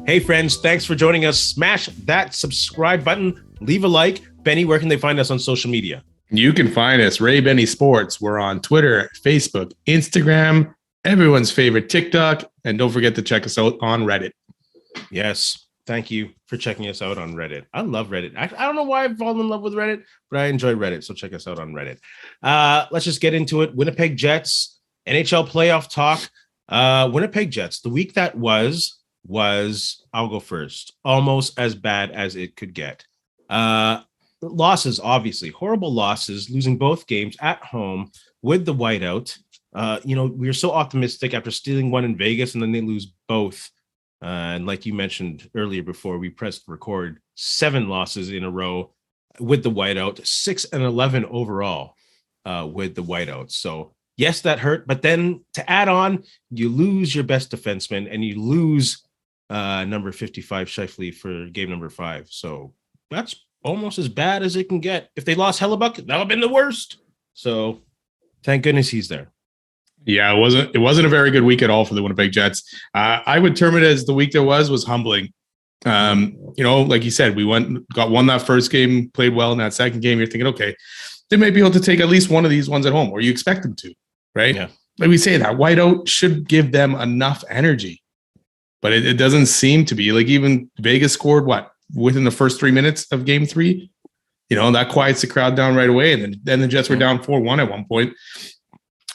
Hey friends, thanks for joining us. Smash that subscribe button, leave a like. Benny, where can they find us on social media? You can find us, Ray Benny Sports. We're on Twitter, Facebook, Instagram, everyone's favorite TikTok, and don't forget to check us out on Reddit. Yes, thank you for checking us out on Reddit. I love Reddit. I don't know why I've fallen in love with Reddit, but I enjoy Reddit, so check us out on Reddit. Let's just get into it. Winnipeg Jets, NHL Playoff Talk. Winnipeg Jets, the week that was, I'll go first, almost as bad as it could get. Losses, obviously, horrible losses, losing both games at home with the whiteout. We were so optimistic after stealing one in Vegas, and then they lose both. And like you mentioned earlier before we pressed record, 7 losses in a row with the whiteout, 6-11 overall with the whiteout. So yes, that hurt. But then to add on, you lose your best defenseman and you lose number 55 Scheifele for game number 5. So that's almost as bad as it can get. If they lost Hellebuck, that would have been the worst. So thank goodness he's there. Yeah, it wasn't a very good week at all for the Winnipeg Jets. I would term it as the week that was humbling. Like you said, we won that first game, played well in that second game. You're thinking, okay, they may be able to take at least one of these ones at home, or you expect them to, right? Yeah. Like we say, that whiteout should give them enough energy, but it doesn't seem to be. Like even Vegas scored within the first 3 minutes of game 3. That quiets the crowd down right away, and then the Jets were down 4-1 at one point.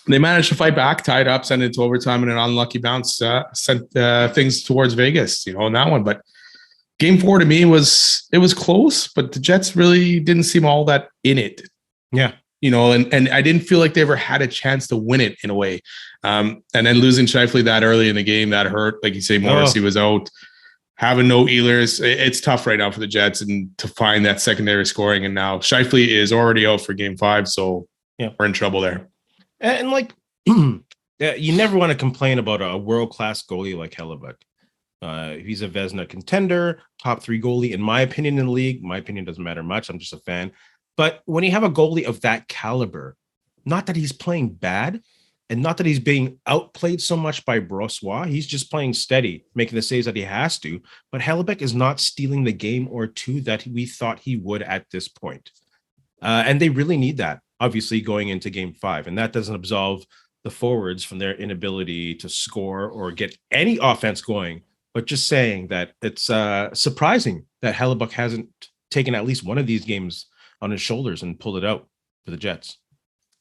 They managed to fight back, tied up, send it to overtime, and an unlucky bounce sent things towards Vegas, in that one. But game 4 to me was close, but the Jets really didn't seem all that in it. Yeah. And I didn't feel like they ever had a chance to win it in a way. And then losing Scheifele that early in the game, that hurt. Like you say, Morrissey was out. Having no Ehlers, it's tough right now for the Jets and to find that secondary scoring. And now Scheifele is already out for game 5, so we're in trouble there. And you never want to complain about a world-class goalie like Hellebuck. He's a Vezina contender, top 3 goalie, in my opinion, in the league. My opinion doesn't matter much. I'm just a fan. But when you have a goalie of that caliber, not that he's playing bad and not that he's being outplayed so much by Brossois, he's just playing steady, making the saves that he has to. But Hellebuck is not stealing the game or two that we thought he would at this point. And they really need that, obviously, going into game 5. And that doesn't absolve the forwards from their inability to score or get any offense going. But just saying that it's surprising that Hellebuck hasn't taken at least one of these games on his shoulders and pulled it out for the Jets.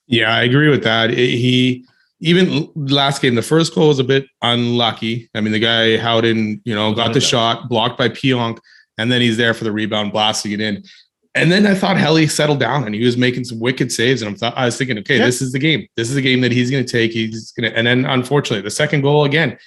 Yeah, I agree with that. He even last game, the first goal was a bit unlucky. I mean, the guy Howden, got the shot blocked by Pionk, and then he's there for the rebound, blasting it in. And then I thought Helly settled down and he was making some wicked saves. And I was thinking, okay, This is the game. This is the game that he's going to take. And then unfortunately, the second goal again,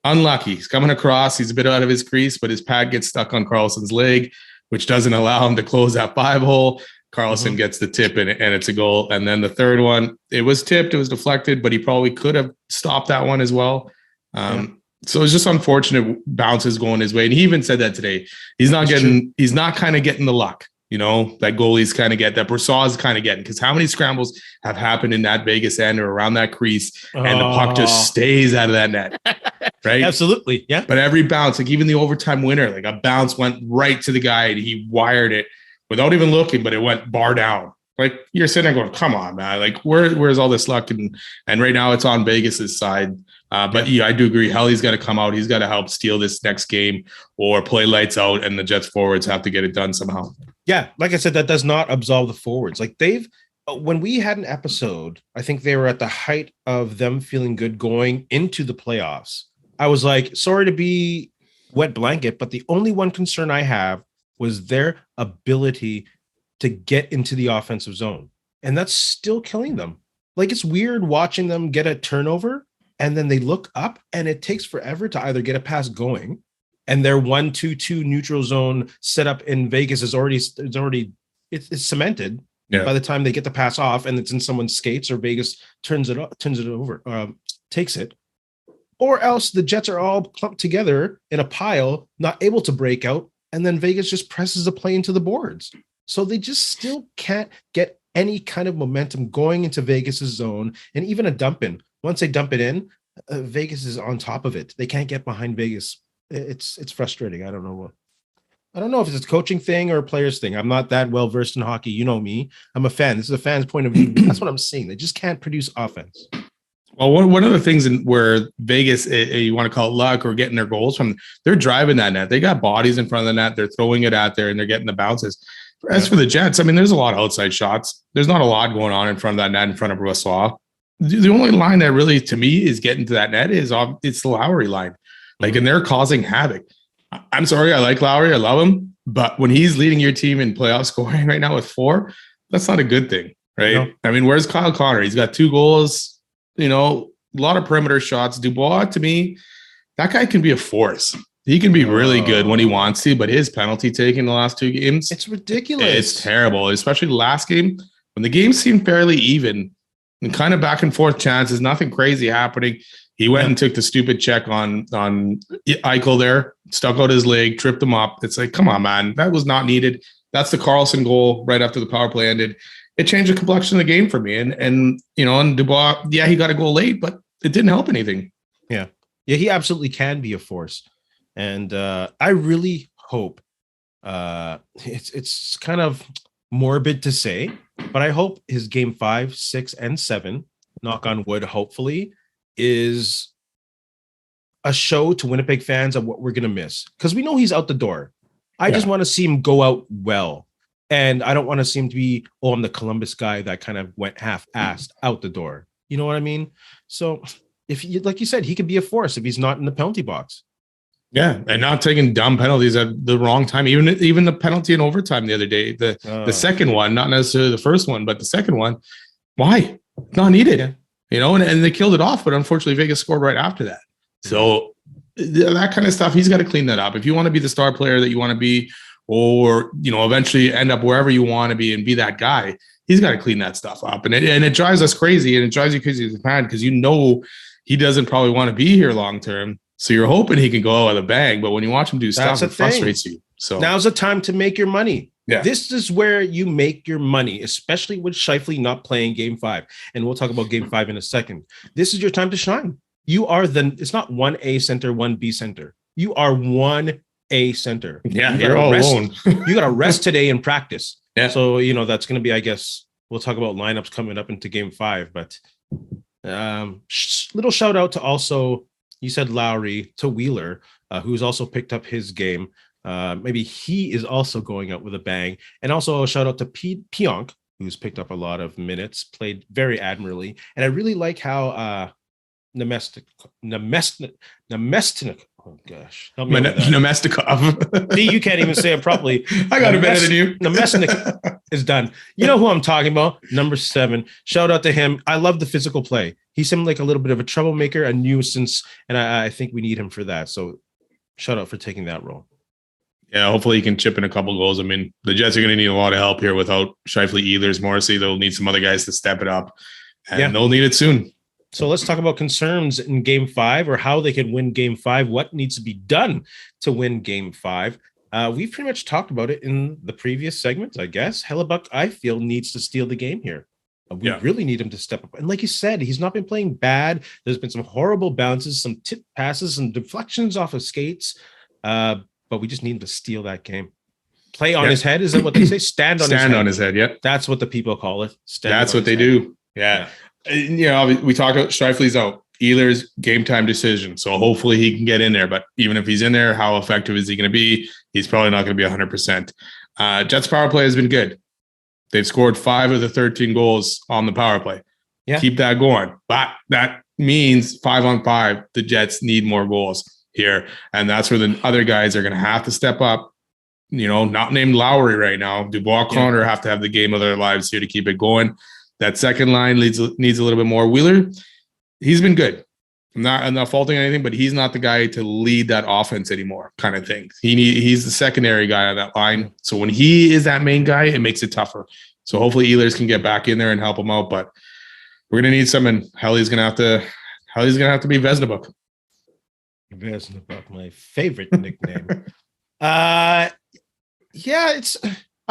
unlucky. He's coming across. He's a bit out of his crease, but his pad gets stuck on Carlson's leg, which doesn't allow him to close that 5-hole. Carlson gets the tip and it's a goal. And then the third one, it was tipped, it was deflected, but he probably could have stopped that one as well. So it's just unfortunate bounces going his way. And he even said that today. He's not kind of getting the luck. That goalies kind of get, that Brossois kind of getting, because how many scrambles have happened in that Vegas end or around that crease and the puck just stays out of that net, right? Absolutely, yeah. But every bounce, like even the overtime winner, like a bounce went right to the guy and he wired it without even looking, but it went bar down. Like you're sitting there going, come on, man. Like where's all this luck? And right now it's on Vegas's side. But I do agree. Helly's got to come out. He's got to help steal this next game or play lights out, and the Jets forwards have to get it done somehow. Yeah, like I said, that does not absolve the forwards. Like when we had an episode, I think they were at the height of them feeling good going into the playoffs. I was like, sorry to be wet blanket, but the only one concern I have was their ability to get into the offensive zone. And that's still killing them. Like it's weird watching them get a turnover and then they look up and it takes forever to either get a pass going, and their 1-2-2 neutral zone setup in Vegas is already cemented by the time they get the pass off and it's in someone's skates, or Vegas turns it over, takes it. Or else the Jets are all clumped together in a pile, not able to break out, and then Vegas just presses a play into the boards. So they just still can't get any kind of momentum going into Vegas's zone, and even a dump in. Once they dump it in, Vegas is on top of it. They can't get behind Vegas it's frustrating. I don't know if it's a coaching thing or a player's thing. I'm not that well versed in hockey. You know me. I'm a fan. This is a fan's point of view. That's what I'm seeing. They just can't produce offense. Well, one of the things where Vegas, you want to call it luck or getting their goals from, they're driving that net. They got bodies in front of the net. They're throwing it out there and they're getting the bounces. As for the Jets, I mean, there's a lot of outside shots. There's not a lot going on in front of that net in front of Brossoit. The only line that really, to me, is getting to that net is it's the Lowry line. Like, and they're causing havoc. I'm sorry, I like Lowry, I love him, but when he's leading your team in playoff scoring right now with 4, that's not a good thing, right? No. I mean, where's Kyle Connor? He's got 2 goals, a lot of perimeter shots. Dubois, to me, that guy can be a force. He can be really good when he wants to, but his penalty taking the last 2 games, it's ridiculous. It's terrible, especially the last game when the game seemed fairly even and kind of back and forth chances, nothing crazy happening. He went and took the stupid check on Eichel there, stuck out his leg, tripped him up. It's like, come on, man. That was not needed. That's the Carlson goal right after the power play ended. It changed the complexion of the game for me. And Dubois, yeah, he got a goal late, but it didn't help anything. Yeah, he absolutely can be a force. And I really hope it's kind of morbid to say, but I hope his game 5, 6, and 7, knock on wood, hopefully, is a show to Winnipeg fans of what we're going to miss. Because we know he's out the door. I just want to see him go out well. And I don't want to see him to be, I'm the Columbus guy that kind of went half-assed out the door. You know what I mean? So, like you said, he could be a force if he's not in the penalty box. Yeah, and not taking dumb penalties at the wrong time. Even the penalty in overtime the other day, the second one, not necessarily the first one, but the second one. Why? Not needed. Yeah. And they killed it off, but unfortunately Vegas scored right after that. So that kind of stuff, he's got to clean that up. If you want to be the star player that you want to be, or eventually end up wherever you want to be and be that guy, he's got to clean that stuff up. And it drives us crazy, and it drives you crazy as a fan because he doesn't probably want to be here long term. So you're hoping he can go out with a bang, but when you watch him do stuff, it frustrates you. So now's the time to make your money. Yeah. This is where you make your money, especially with Scheifele not playing game 5. And we'll talk about game 5 in a second. This is your time to shine. You are it's not 1A center, 1B center. You are 1A center. Yeah, you're all alone. You got to rest today in practice. Yeah. So, that's going to be, I guess, we'll talk about lineups coming up into game 5. But little shout out to also, you said Lowry, to Wheeler, who's also picked up his game. Maybe he is also going out with a bang. And also a shout out to Pionk, who's picked up a lot of minutes, played very admirably. And I really like how Nemestikov. Oh gosh, Nemestikov. See, you can't even say it properly. I got it better than you. Nemestikov is done. You know who I'm talking about? Number 7. Shout out to him. I love the physical play. He seemed like a little bit of a troublemaker, a nuisance, and I think we need him for that. So, shout out for taking that role. Yeah, hopefully he can chip in a couple goals. I mean, the Jets are going to need a lot of help here without Scheifele, Ehlers, Morrissey. They'll need some other guys to step it up, and they'll need it soon. So let's talk about concerns in game 5, or how they can win game 5. What needs to be done to win game 5? We've pretty much talked about it in the previous segments, I guess. Hellebuck, I feel, needs to steal the game here. We really need him to step up. And like you said, he's not been playing bad. There's been some horrible bounces, some tip passes, some deflections off of skates. But we just need him to steal that game. Play on his head. Is that what they say? Stand on his head. Yep. That's what the people call it. That's what they do. Yeah. We talked about Scheifele's out. Ehlers, game time decision. So hopefully he can get in there. But even if he's in there, how effective is he going to be? He's probably not going to be 100%. Jets power play has been good. They've scored 5 of the 13 goals on the power play. Yeah. Keep that going. But that means 5-on-5, the Jets need more goals here. And that's where the other guys are going to have to step up. Not named Lowry right now. Dubois, Connor have to have the game of their lives here to keep it going. That second line needs a little bit more. Wheeler, he's been good. I'm not faulting anything, but he's not the guy to lead that offense anymore, kind of thing. He's the secondary guy on that line. So when he is that main guy, it makes it tougher. So hopefully Ehlers can get back in there and help him out. But we're gonna need someone. Helly's gonna have to be Vesnabuk. Vesnabuk, my favorite nickname. I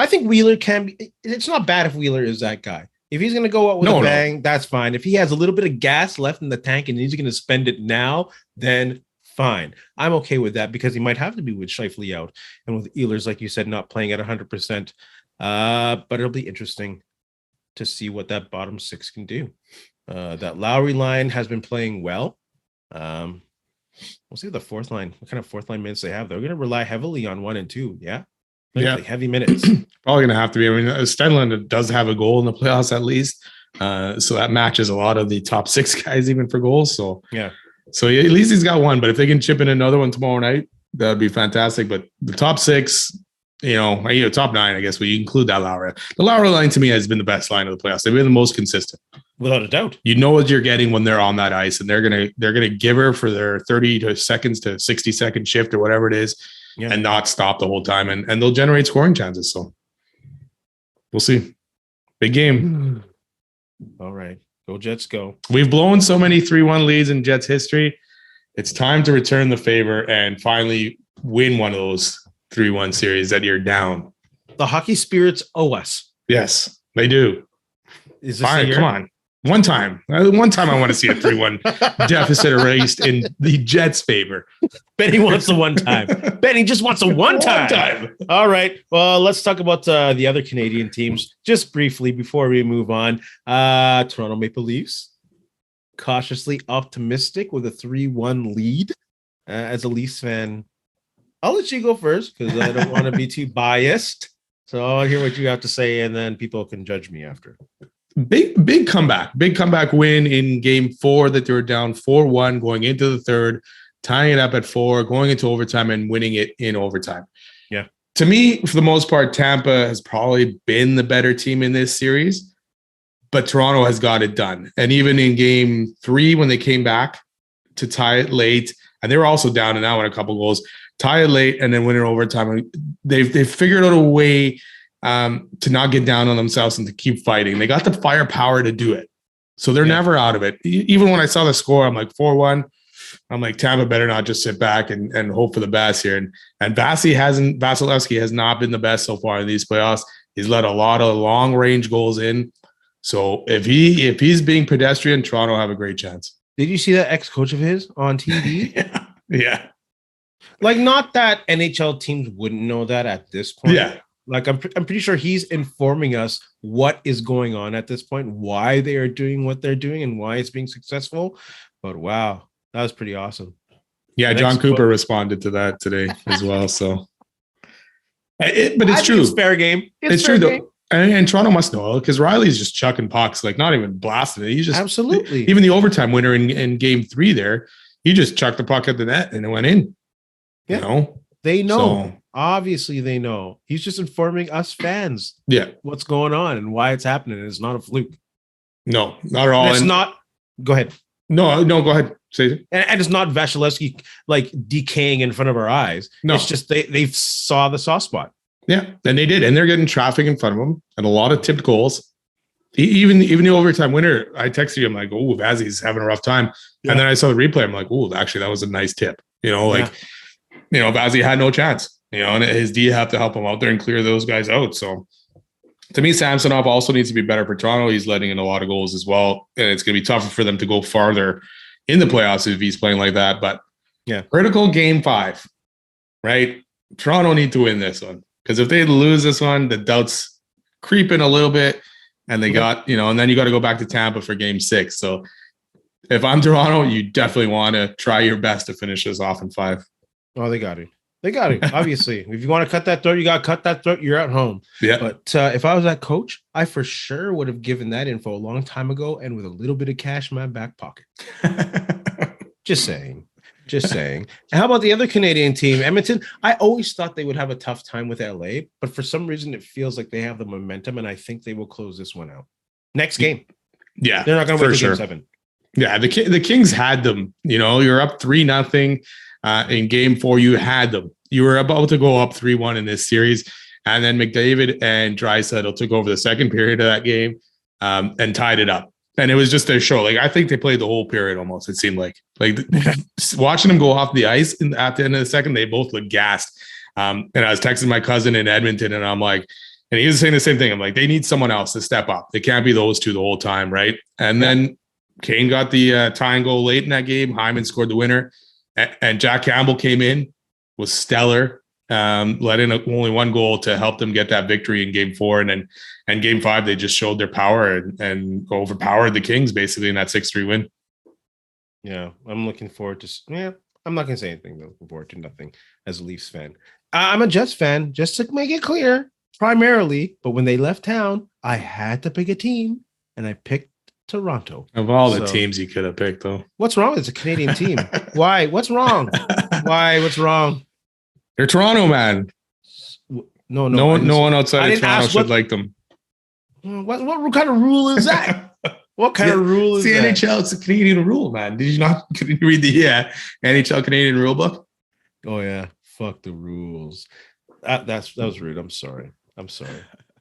think Wheeler can be. It's not bad if Wheeler is that guy. If he's going to go out with a bang, that's fine. If he has a little bit of gas left in the tank and he's going to spend it now, then fine. I'm okay with that because he might have to be with Scheifele out and with Ehlers, like you said, not playing at 100%. But it'll be interesting to see what that bottom six can do. That Lowry line has been playing well. We'll see the fourth line, what kind of fourth line minutes they have. They're going to rely heavily on 1 and 2. Yeah. Like heavy minutes. Probably going to have to be. I mean, Stenlund does have a goal in the playoffs at least. So that matches a lot of the top 6 guys even for goals. So yeah. So at least he's got one, but if they can chip in another one tomorrow night, that would be fantastic. But the top 6, top 9, I guess, we include that Lowry. The Lowry line to me has been the best line of the playoffs. They've been the most consistent. Without a doubt. You know what you're getting when they're on that ice, and they're gonna give her for their 30 seconds to 60-second shift or whatever it is, and not stop the whole time. And they'll generate scoring chances. So we'll see. Big game. All right. Go Jets, go. We've blown so many 3-1 leads in Jets history. It's time to return the favor and finally win one of those 3-1 series that you're down. The hockey spirits owe us. Yes, they do. Is this fine? Come on. One time I want to see a 3-1 deficit erased in the Jets' favor. Benny wants the one time. Benny just wants a one time. All right. Well, let's talk about the other Canadian teams just briefly before we move on. Toronto Maple Leafs, cautiously optimistic with a 3-1 lead. As a Leafs fan, I'll let you go first because I don't want to be too biased. So I'll hear what you have to say, and then people can judge me after. Big comeback win in game 4 that they were down 4-1 going into the third, tying it up at 4, going into overtime and winning it in overtime. Yeah. To me, for the most part, Tampa has probably been the better team in this series, but Toronto has got it done. And even in game 3, when they came back to tie it late, and they were also down and out in a couple goals, tie it late and then win it overtime. They've figured out a way to not get down on themselves and to keep fighting. They got the firepower to do it. So they're never out of it. Even when I saw the score, I'm like 4-1. I'm like, Tampa better not just sit back and hope for the best here. And Vasilevsky has not been the best so far in these playoffs. He's let a lot of long range goals in. So if he's being pedestrian, Toronto have a great chance. Did you see that ex-coach of his on TV? Yeah. Like, not that NHL teams wouldn't know that at this point. Yeah. Like, I'm pretty sure he's informing us what is going on at this point, why they are doing what they're doing, and why it's being successful. But wow, that was pretty awesome. Yeah, John Cooper responded to that today as well. So, but it's true. It's fair game. It's true though. And Toronto must know because Riley's just chucking pucks, like not even blasting it. He's just absolutely. Even the overtime winner in game 3 there, he just chucked the puck at the net and it went in. Yeah. You know? They know. So, obviously, they know. He's just informing us fans what's going on and why it's happening. It's not a fluke. No, not at all. And it's not. Go ahead. No, go ahead. Say it. And it's not Vasilevsky like decaying in front of our eyes. No. It's just they saw the soft spot. Yeah, and they did. And they're getting traffic in front of them and a lot of tipped goals. Even the overtime winner, I texted you, I'm like, oh, Vazzy's having a rough time. Yeah. And then I saw the replay. I'm like, oh, actually, that was a nice tip. Vazzy had no chance. And his D have to help him out there and clear those guys out. So to me, Samsonov also needs to be better for Toronto. He's letting in a lot of goals as well. And it's going to be tougher for them to go farther in the playoffs if he's playing like that. But critical game 5, right? Toronto need to win this one. Because if they lose this one, the doubts creep in a little bit. And they got, and then you got to go back to Tampa for game 6. So if I'm Toronto, you definitely want to try your best to finish this off in 5. Oh, they got it. They got it. Obviously, if you want to cut that throat, you got to cut that throat. You're at home. Yeah. But if I was that coach, I for sure would have given that info a long time ago and with a little bit of cash in my back pocket. Just saying. And how about the other Canadian team, Edmonton? I always thought they would have a tough time with LA, but for some reason it feels like they have the momentum, and I think they will close this one out. Next game. Yeah. They're not going to win game 7. Yeah, the Kings had them. You're up 3-0 in game 4. You had them. You were about to go up 3-1 in this series, and then McDavid and Draisaitl took over the second period of that game and tied it up. And it was just a show. Like, I think they played the whole period almost. It seemed like watching them go off the ice at the end of the second, they both looked gassed. And I was texting my cousin in Edmonton, and I'm like, and he was saying the same thing. I'm like, they need someone else to step up. It can't be those two the whole time, right? And then Kane got the tying goal late in that game. Hyman scored the winner. And Jack Campbell came in, was stellar, let in only one goal to help them get that victory in Game 4, and Game 5 they just showed their power and overpowered the Kings basically in that 6-3 win. Yeah, I'm looking forward to. I'm not gonna say anything. Looking forward to nothing as a Leafs fan. I'm a Jets fan, just to make it clear, primarily. But when they left town, I had to pick a team, and I picked Toronto. Of all the teams you could have picked, though, what's wrong? It's a Canadian team. Why? What's wrong? Why? What's wrong? They're Toronto, man. No one outside of Toronto should like them. What kind of rule is that? What kind of rule is that? It's the NHL. It's a Canadian rule, man. Did you not read the NHL Canadian rule book? Oh yeah, fuck the rules. That was rude. I'm sorry.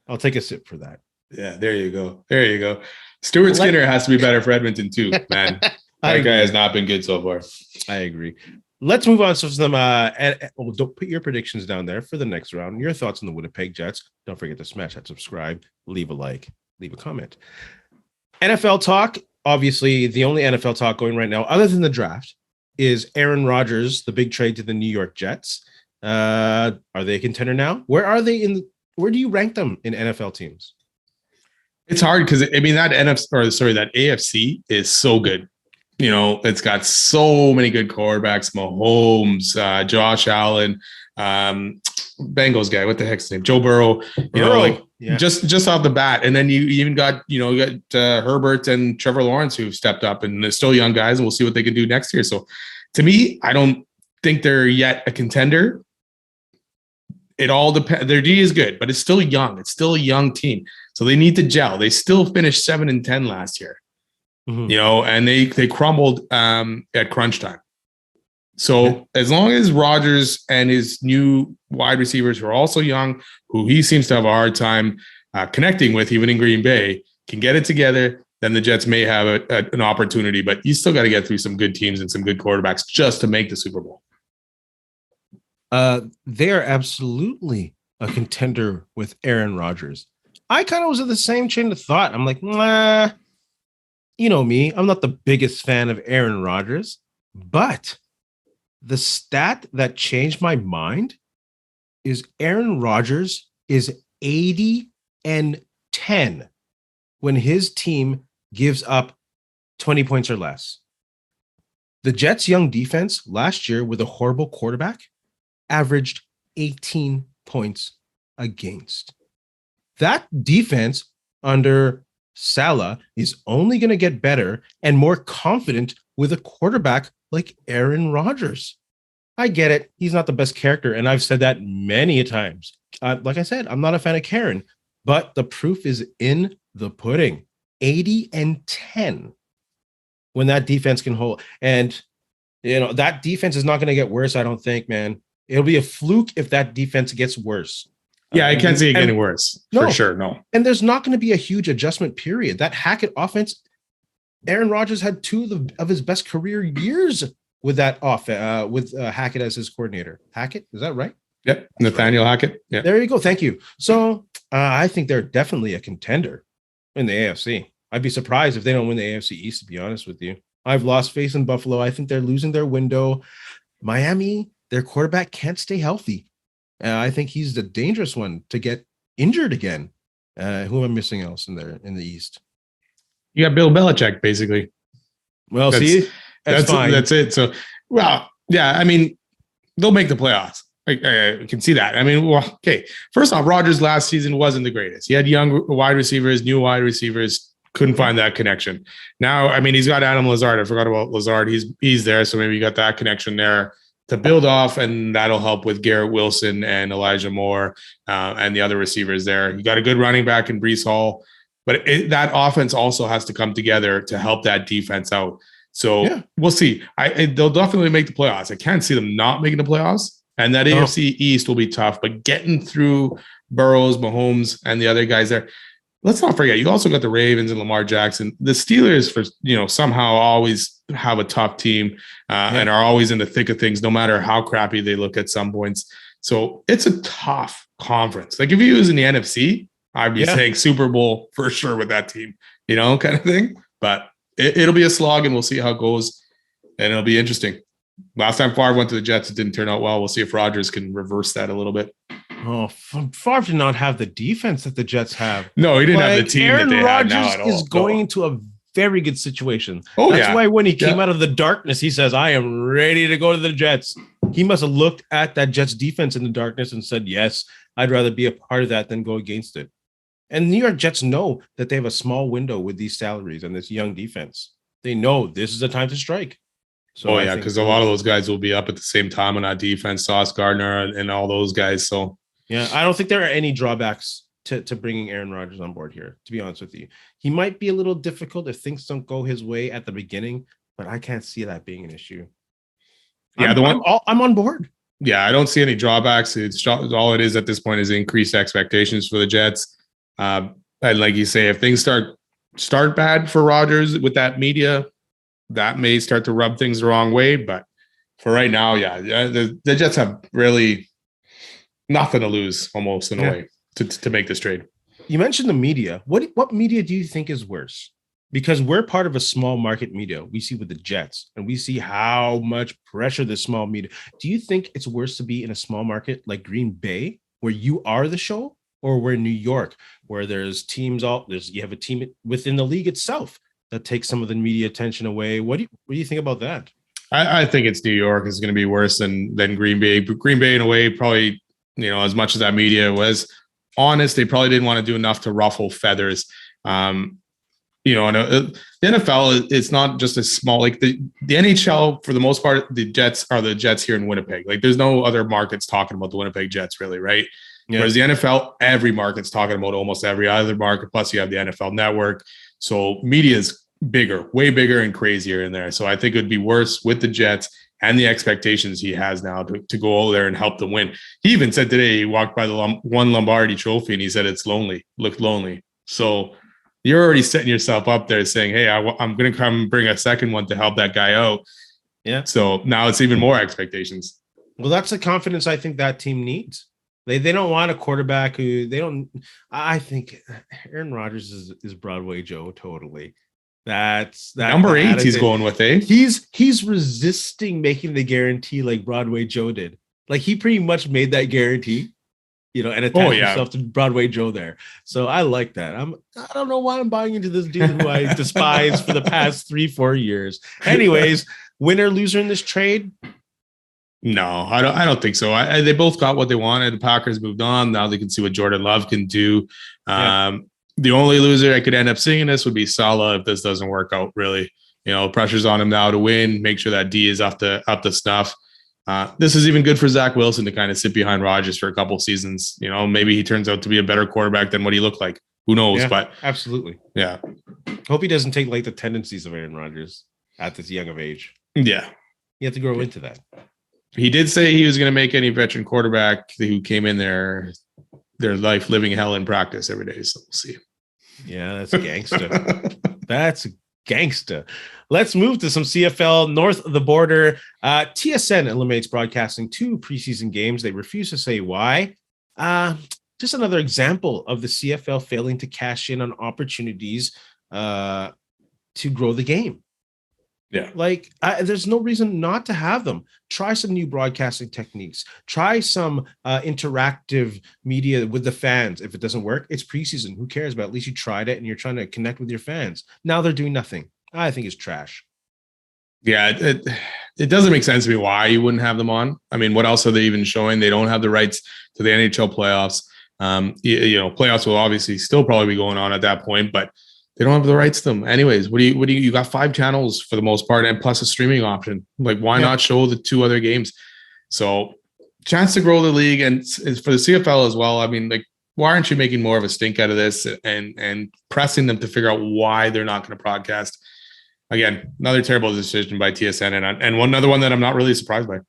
I'll take a sip for that. Yeah, there you go. Stuart Skinner has to be better for Edmonton too, man. That guy has not been good so far. I agree. Let's move on to some. Don't put your predictions down there for the next round. Your thoughts on the Winnipeg Jets. Don't forget to smash that subscribe, leave a like, leave a comment. NFL talk. Obviously, the only NFL talk going right now, other than the draft, is Aaron Rodgers, the big trade to the New York Jets. Are they a contender now? Where are they where do you rank them in NFL teams? It's hard because that AFC is so good. You know, it's got so many good quarterbacks: Mahomes, Josh Allen, Bengals guy. What the heck's his name? Joe Burrow. Just off the bat, and then you even got Herbert and Trevor Lawrence who've stepped up, and they're still young guys, and we'll see what they can do next year. So, to me, I don't think they're yet a contender. It all depends. Their D is good, but it's still young. It's still a young team, so they need to gel. They still finished 7-10 last year. Mm-hmm. And they crumbled at crunch time. So as long as Rodgers and his new wide receivers, who are also young, who he seems to have a hard time connecting with, even in Green Bay, can get it together, then the Jets may have an opportunity. But you still got to get through some good teams and some good quarterbacks just to make the Super Bowl. They are absolutely a contender with Aaron Rodgers. I kind of was of the same chain of thought. I'm like, nah. You know me, I'm not the biggest fan of Aaron Rodgers, but the stat that changed my mind is Aaron Rodgers is 80-10 when his team gives up 20 points or less. The Jets' young defense last year with a horrible quarterback averaged 18 points against. That defense under Salah is only going to get better and more confident with a quarterback like Aaron Rodgers. I get it. He's not the best character, and I've said that many times. Like I said, I'm not a fan of Karen, but the proof is in the pudding. 80-10 when that defense can hold. And, that defense is not going to get worse, I don't think, man. It'll be a fluke if that defense gets worse. Yeah, I can't see it getting worse. For sure, no. And there's not going to be a huge adjustment period. That Hackett offense, Aaron Rodgers had two of his best career years with that offense, with Hackett as his coordinator. Hackett, is that right? Yep, Nathaniel Hackett. Yeah. There you go. Thank you. So I think they're definitely a contender in the AFC. I'd be surprised if they don't win the AFC East, to be honest with you. I've lost faith in Buffalo. I think they're losing their window. Miami, their quarterback can't stay healthy. I think he's the dangerous one to get injured again. Who am I missing else in the East? You got Bill Belichick, basically. Well, that's fine. That's it. So, well, yeah, I mean, they'll make the playoffs. I can see that. I mean, well, okay. First off, Rodgers last season wasn't the greatest. He had young wide receivers, new wide receivers, couldn't find that connection. Now, I mean, he's got Adam Lazard. I forgot about Lazard. He's there, so maybe you got that connection there to build off, and that'll help with Garrett Wilson and Elijah Moore and the other receivers there. You got a good running back in Breece Hall, but that offense also has to come together to help that defense out. So We'll see. They'll definitely make the playoffs. I can't see them not making the playoffs, and that AFC East will be tough, but getting through Burrows, Mahomes, and the other guys there. Let's not forget, you also got the Ravens and Lamar Jackson. The Steelers, somehow always have a tough team and are always in the thick of things, no matter how crappy they look at some points. So it's a tough conference. Like if you was in the NFC, I'd be saying Super Bowl for sure with that team, kind of thing. But it'll be a slog, and we'll see how it goes, and it'll be interesting. Last time Favre went to the Jets, it didn't turn out well. We'll see if Rodgers can reverse that a little bit. Oh, Favre did not have the defense that the Jets have. No, he didn't have the team Aaron that they Rodgers have now at all. is going into a very good situation. Oh, That's yeah. why when he came out of the darkness, he says, I am ready to go to the Jets. He must have looked at that Jets defense in the darkness and said, yes, I'd rather be a part of that than go against it. And New York Jets know that they have a small window with these salaries and this young defense. They know this is the time to strike. So because a lot of those guys will be up at the same time on that defense, Sauce Gardner and all those guys. So yeah, I don't think there are any drawbacks to bringing Aaron Rodgers on board here, to be honest with you. He might be a little difficult if things don't go his way at the beginning, but I can't see that being an issue. Yeah, I'm on board. Yeah, I don't see any drawbacks. It's all it is at this point is increased expectations for the Jets. And like you say, if things start bad for Rodgers with that media, that may start to rub things the wrong way. But for right now, the Jets have really nothing to lose almost in a way to make this trade. You mentioned the media. What media do you think is worse? Because we're part of a small market media. We see with the Jets, and we see how much pressure the small media. Do you think it's worse to be in a small market like Green Bay, where you are the show, or we're in New York, where there's teams you have a team within the league itself that takes some of the media attention away? What do you think about that? I think it's New York is going to be worse than Green Bay. Green Bay, in a way, probably, as much as that media was honest, they probably didn't want to do enough to ruffle feathers. And the NFL, it's not just a small, like the NHL, for the most part, the Jets are the Jets here in Winnipeg. Like there's no other markets talking about the Winnipeg Jets really, right? Yeah. Whereas the NFL, every market's talking about almost every other market. Plus you have the NFL Network. So media is bigger, way bigger and crazier in there. So I think it would be worse with the Jets and the expectations he has now to go over there and help them win. He even said today, he walked by the one Lombardi trophy and he said it's lonely, looked lonely. So you're already setting yourself up there saying, hey, I'm going to come bring a second one to help that guy out. Yeah. So now it's even more expectations. Well, that's the confidence I think that team needs. They don't want a quarterback who they don't. I think Aaron Rodgers is Broadway Joe totally. That's that number 8 he's going with, eh? He's resisting making the guarantee like Broadway Joe did. Like he pretty much made that guarantee, and attached himself to Broadway Joe there. So I like that. I don't know why I'm buying into this dude who I despise for the past 3-4 years. Anyways, winner loser in this trade. No, I don't think so. They both got what they wanted. The Packers moved on. Now they can see what Jordan Love can do. The only loser I could end up seeing this would be Salah if this doesn't work out. Really, pressure's on him now to win. Make sure that D is up to snuff. This is even good for Zach Wilson to kind of sit behind Rodgers for a couple of seasons. Maybe he turns out to be a better quarterback than what he looked like. Who knows? But absolutely, yeah. Hope he doesn't take like the tendencies of Aaron Rodgers at this young of age. Yeah, you have to grow into that. He did say he was going to make any veteran quarterback who came in their life living hell in practice every day. So we'll see. Yeah, that's gangsta. That's gangsta. Let's move to some CFL north of the border. TSN eliminates broadcasting 2 preseason games. They refuse to say why. Just another example of the CFL failing to cash in on opportunities to grow the game. Yeah. There's no reason not to have them. Try some new broadcasting techniques. Try some interactive media with the fans. If it doesn't work, it's preseason. Who cares? But at least you tried it and you're trying to connect with your fans. Now they're doing nothing. I think it's trash. Yeah, it doesn't make sense to me why you wouldn't have them on. I mean, what else are they even showing? They don't have the rights to the NHL playoffs. Playoffs will obviously still probably be going on at that point, but they don't have the rights to them. Anyways, you got 5 channels for the most part and plus a streaming option. Like, why not show the 2 other games? So chance to grow the league and for the CFL as well. I mean, like, why aren't you making more of a stink out of this and pressing them to figure out why they're not going to broadcast? Again, another terrible decision by TSN and another one that I'm not really surprised by.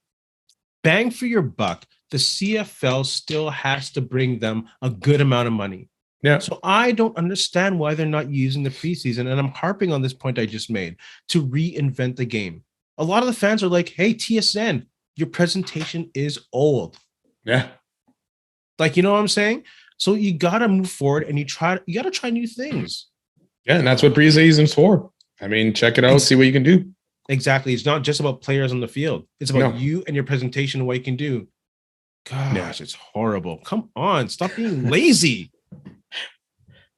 Bang for your buck. The CFL still has to bring them a good amount of money. Yeah. So I don't understand why they're not using the preseason. And I'm harping on this point I just made to reinvent the game. A lot of the fans are like, hey, TSN, your presentation is old. Yeah. Like, you know what I'm saying? So you got to move forward and you got to try new things. Yeah. And that's what preseason's for. I mean, check it out, see what you can do. Exactly. It's not just about players on the field. It's about you and your presentation and what you can do. Gosh, it's horrible. Come on, stop being lazy.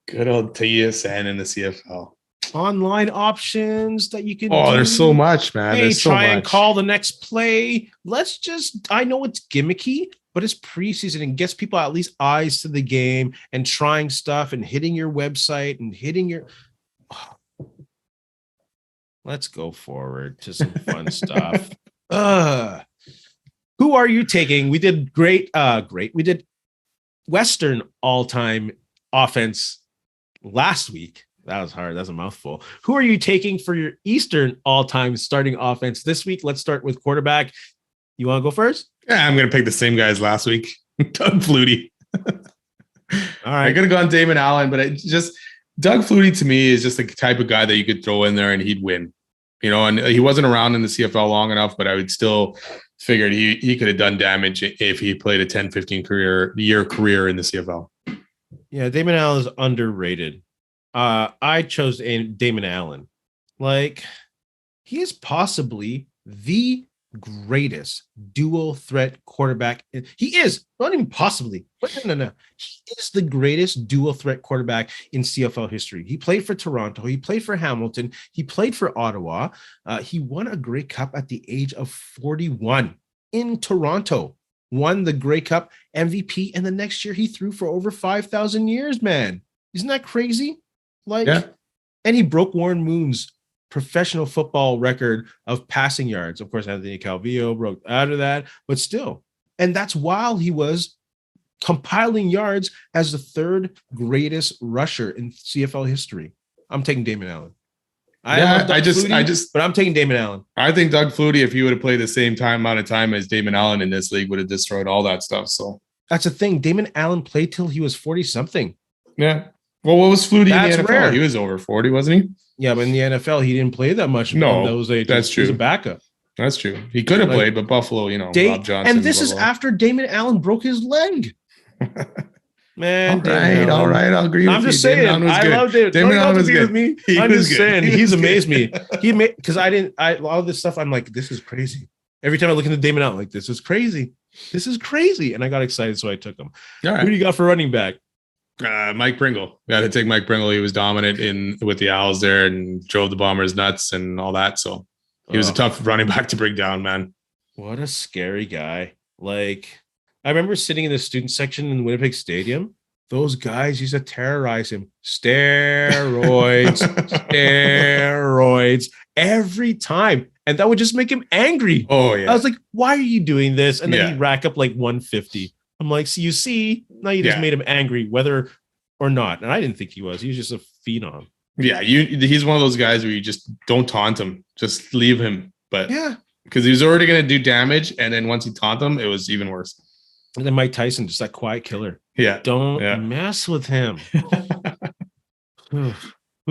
Good old TSN in the CFL. Online options that you can do. There's so much, man. Hey, there's so try much. and call the next play. I know it's gimmicky, but it's preseason and gets people at least eyes to the game and trying stuff and hitting your website and hitting your. Let's go forward to some fun stuff. Who are you taking? We did great. We did Western all-time offense last week. That was hard. That's a mouthful. Who are you taking for your Eastern all-time starting offense this week? Let's start with quarterback. You want to go first? Yeah, I'm going to pick the same guy as last week. Doug Flutie. All right. I could have gone Damon Allen, but Doug Flutie to me is just the type of guy that you could throw in there and he'd win. And he wasn't around in the CFL long enough, but I would still figured he could have done damage if he played a 10, 15 year career in the CFL. Yeah, Damon Allen is underrated. I chose Damon Allen. Like, he is possibly the greatest dual threat quarterback. He is, not even possibly, but no. He is the greatest dual threat quarterback in CFL history. He played for Toronto. He played for Hamilton. He played for Ottawa. He won a Grey Cup at the age of 41 in Toronto. Won the Grey Cup MVP, and the next year he threw for over 5,000 years, man. Isn't that crazy? And he broke Warren Moon's professional football record of passing yards. Of course, Anthony Calvillo broke out of that, but still. And that's while he was compiling yards as the third greatest rusher in CFL history. I'm taking Damon Allen. But I'm taking Damon Allen. I think Doug Flutie, if he would have played the same amount of time as Damon Allen in this league, would have destroyed all that stuff. So that's the thing. Damon Allen played till he was 40 something. Yeah. Well, what was Flutie in the NFL? Rare. He was over 40, wasn't he? Yeah, but in the NFL, he didn't play that much. No, those ages. That's true. He was a backup. That's true. He could have played, but Buffalo, Rob Johnson. And this is after Damon Allen broke his leg. Man, all right. I'll agree with you. I'm just saying. I love David. Damon Allen was good. Me. I'm just saying. He's amazed me. Because all this stuff, I'm like, this is crazy. Every time I look into Damon Allen, like, this is crazy. This is crazy. And I got excited, so I took him. All right. Who do you got for running back? Mike Pringle. Got to take Mike Pringle. He was dominant with the Owls there and drove the Bombers nuts and all that. So he was a tough running back to bring down, man. What a scary guy. Like, I remember sitting in the student section in Winnipeg Stadium. Those guys used to terrorize him. Steroids, steroids every time. And that would just make him angry. Oh, yeah. I was like, why are you doing this? And then he'd rack up like 150. I'm like, so you see, now you just made him angry, whether or not. And I didn't think he was. He was just a phenom. Yeah, he's one of those guys where you just don't taunt him. Just leave him. But because he was already going to do damage. And then once you taunt him, it was even worse. And then Mike Tyson, just that quiet killer. Yeah. Don't mess with him. Who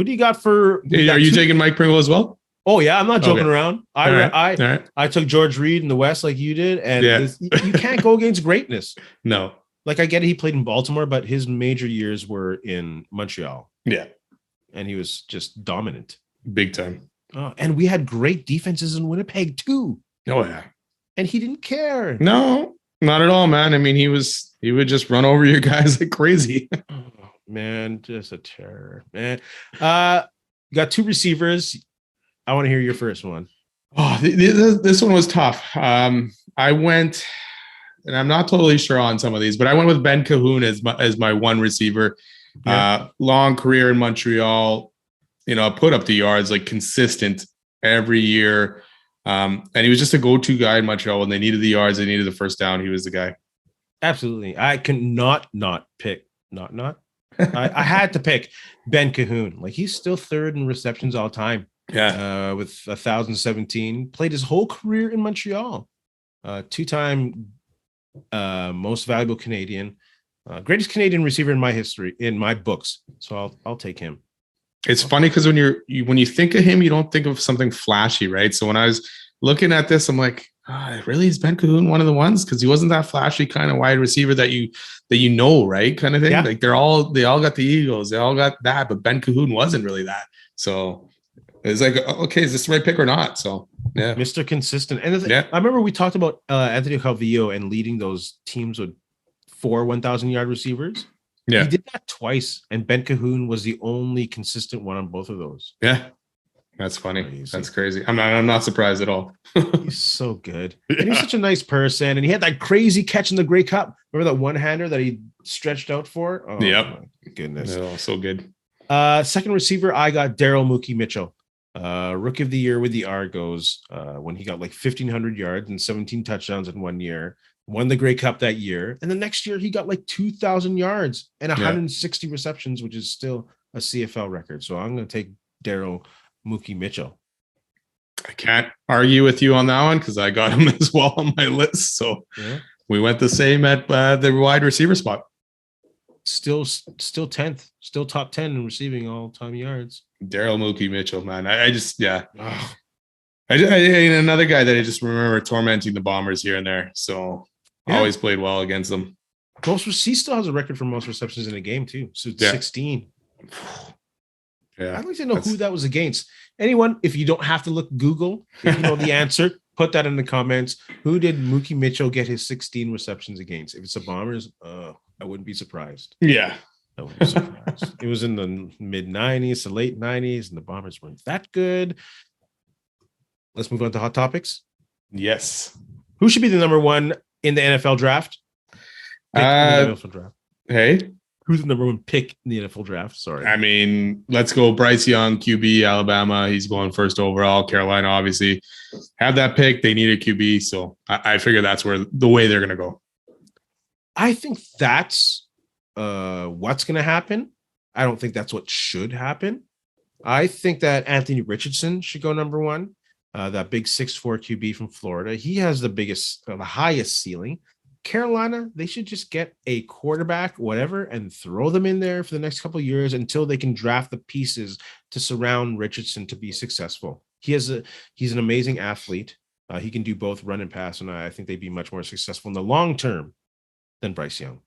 do you got for... Are you taking Mike Pringle as well? Oh, yeah. I'm not joking around. I took George Reed in the West like you did. And you can't go against greatness. No. Like, I get it. He played in Baltimore, but his major years were in Montreal. Yeah. And he was just dominant. Big time. And we had great defenses in Winnipeg, too. Oh, yeah. And he didn't care. No, not at all, man. I mean, he would just run over your guys like crazy. Oh, man, just a terror, man. You got two receivers. I want to hear your first one. Oh, this one was tough. I went, and I'm not totally sure on some of these, but I went with Ben Cahoon as my one receiver. Yeah. Long career in Montreal. Put up the yards, like consistent every year. And he was just a go-to guy in Montreal when they needed the yards, they needed the first down. He was the guy. Absolutely. I can not pick. I had to pick Ben Cahoon. Like, he's still third in receptions all time. Yeah. With 1,017. Played his whole career in Montreal. Two-time most valuable Canadian. Greatest Canadian receiver in my history, in my books. So I'll take him. It's funny because when you think of him, you don't think of something flashy, right? So when I was looking at this, I'm like, really, is Ben Cahoon one of the ones? Because he wasn't that flashy kind of wide receiver that you know, right? Kind of thing. Yeah. Like they all got the Eagles, they all got that, but Ben Cahoon wasn't really that. So it's like, okay, is this the right pick or not? So Yeah. Mr. Consistent. And Yeah. I remember we talked about Anthony Calvillo and leading those teams with 4 1,000-yard receivers. Yeah. He did that twice, and Ben Cahoon was the only consistent one on both of those. Yeah. That's funny. Crazy. That's crazy. I'm not surprised at all. He's so good. Yeah. And he's such a nice person. And he had that crazy catch in the Grey Cup. Remember that one-hander that he stretched out for? Oh, yep. My goodness. Oh, so good. Second receiver, I got Daryl Mookie Mitchell. Rookie of the year with the Argos when he got like 1,500 yards and 17 touchdowns in 1 year. Won the Grey Cup that year. And the next year, he got like 2,000 yards and 160 receptions, which is still a CFL record. So I'm going to take Daryl Mookie Mitchell. I can't argue with you on that one because I got him as well on my list. So we went the same at the wide receiver spot. Still 10th, still top 10 in receiving all-time yards. Daryl Mookie Mitchell, man. I just another guy that I just remember tormenting the Bombers here and there. So always played well against them. He still has a record for most receptions in a game too. So it's 16. Yeah, I'd like to know who that was against. Anyone, if you don't have to look Google, if you know the answer, put that in the comments. Who did Mookie Mitchell get his 16 receptions against? If it's the Bombers, I wouldn't be surprised. Yeah. I wouldn't be surprised. It was in the mid-90s to late 90s, and the Bombers weren't that good. Let's move on to hot topics. Yes. Who should be the number one in the NFL draft? Hey. Who's the number one pick in the NFL draft? Sorry. I mean, let's go Bryce Young, QB, Alabama. He's going first overall. Carolina, obviously, have that pick. They need a QB. So I figure that's the way they're going to go. I think that's what's going to happen. I don't think that's what should happen. I think that Anthony Richardson should go number one. That big 6'4" QB from Florida. He has the highest ceiling. Carolina, they should just get a quarterback, whatever, and throw them in there for the next couple of years until they can draft the pieces to surround Richardson to be successful. He's an amazing athlete. He can do both run and pass, and I think they'd be much more successful in the long term than Bryce Young.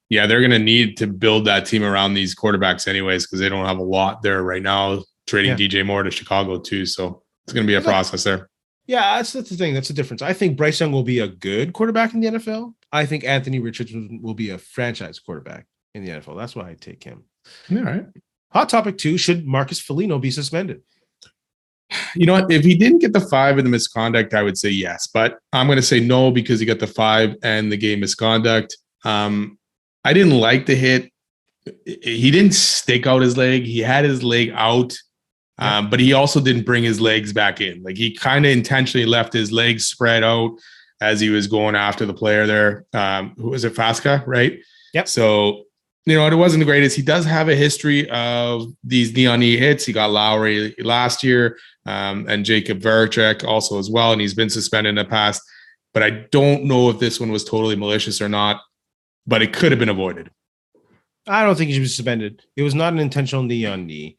Yeah, they're going to need to build that team around these quarterbacks anyways because they don't have a lot there right now, trading DJ Moore to Chicago too. So it's going to be a process there. Yeah, that's the thing. That's the difference. I think Bryce Young will be a good quarterback in the NFL. I think Anthony Richardson will be a franchise quarterback in the NFL. That's why I take him. All right. Hot topic 2, should Marcus Foligno be suspended? You know what? If he didn't get the 5 in the misconduct, I would say yes. But I'm going to say no because he got the 5 and the game misconduct. I didn't like the hit. He didn't stake out his leg. He had his leg out. But he also didn't bring his legs back in. Like he kind of intentionally left his legs spread out as he was going after the player there. Who was it? Fasca, right? Yep. So, it wasn't the greatest. He does have a history of these knee-on-knee hits. He got Lowry last year and Jacob Varacek also as well. And he's been suspended in the past. But I don't know if this one was totally malicious or not. But it could have been avoided. I don't think he should be suspended. It was not an intentional knee-on-knee.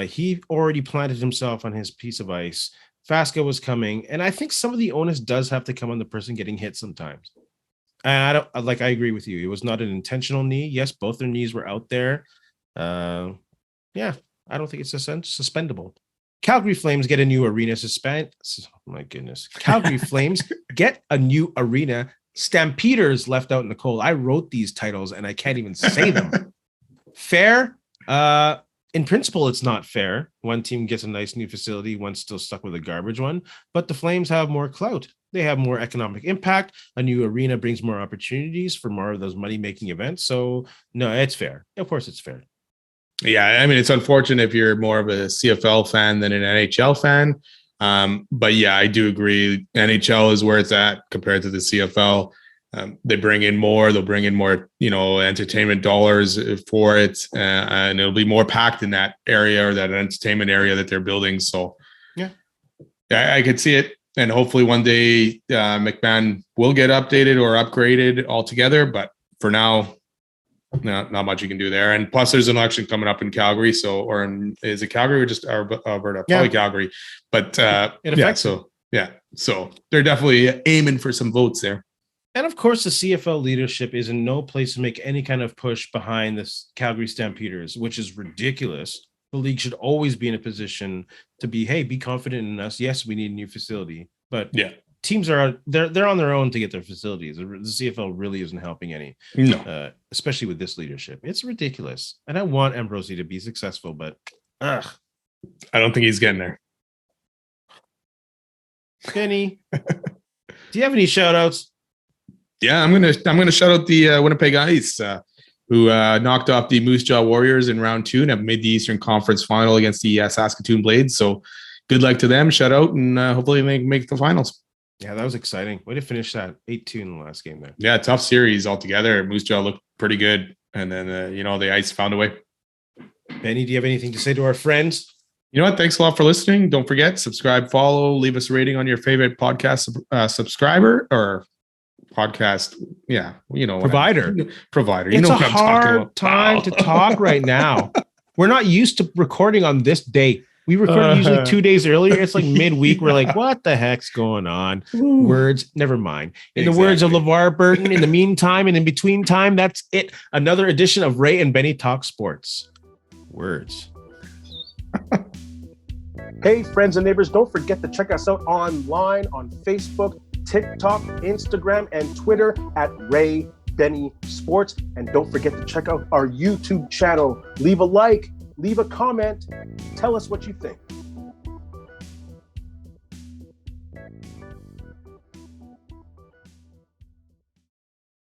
He already planted himself on his piece of ice. Fasca was coming, and I think some of the onus does have to come on the person getting hit sometimes. And I agree with you. It was not an intentional knee. Yes, both their knees were out there. I don't think it's suspendable. Calgary Flames get a new arena my goodness. Calgary Flames get a new arena. Stampeders left out in the cold. I wrote these titles and I can't even say them. Fair? In principle, it's not fair. One team gets a nice new facility, one's still stuck with a garbage one, but the Flames have more clout. They have more economic impact. A new arena brings more opportunities for more of those money-making events. So, no, it's fair. Of course, it's fair. Yeah, I mean, it's unfortunate if you're more of a CFL fan than an NHL fan. But yeah, I do agree. NHL is where it's at compared to the CFL. They bring in more. They'll bring in more, entertainment dollars for it, and it'll be more packed in that area or that entertainment area that they're building. So, yeah, I could see it, and hopefully one day McMahon will get updated or upgraded altogether. But for now, not much you can do there. And plus, there's an election coming up in Calgary. So, is it Calgary or just Alberta? Probably Calgary. But it affects. So they're definitely aiming for some votes there. And of course, the CFL leadership is in no place to make any kind of push behind this Calgary Stampeders, which is ridiculous. the league should always be in a position to be confident in us. Yes, we need a new facility, but teams they're on their own to get their facilities. The CFL really isn't helping any, especially with this leadership. It's ridiculous. And I want Ambrosi to be successful, but I don't think he's getting there. Benny, do you have any shout outs? Yeah, I'm gonna shout out the Winnipeg Ice, who knocked off the Moose Jaw Warriors in round 2 and have made the Eastern Conference final against the Saskatoon Blades. So good luck to them. Shout out, and hopefully they make the finals. Yeah, that was exciting. Way to finish that 8-2 in the last game there. Yeah, tough series altogether. Moose Jaw looked pretty good, and then the Ice found a way. Benny, do you have anything to say to our friends? You know what? Thanks a lot for listening. Don't forget, subscribe, follow, leave us a rating on your favorite podcast subscriber or podcast. Yeah, provider. Provider. It's a hard time to talk right now. We're not used to recording on this day. We record usually 2 days earlier. It's like midweek. We're like, what the heck's going on? Words, never mind. In the words of LeVar Burton, in the meantime and in between time, that's it. Another edition of Ray and Benny Talk Sports. Words. Hey, friends and neighbors, don't forget to check us out online on Facebook, TikTok, Instagram, and Twitter at Ray Benny Sports. And don't forget to check out our YouTube channel. Leave a like, leave a comment, tell us what you think.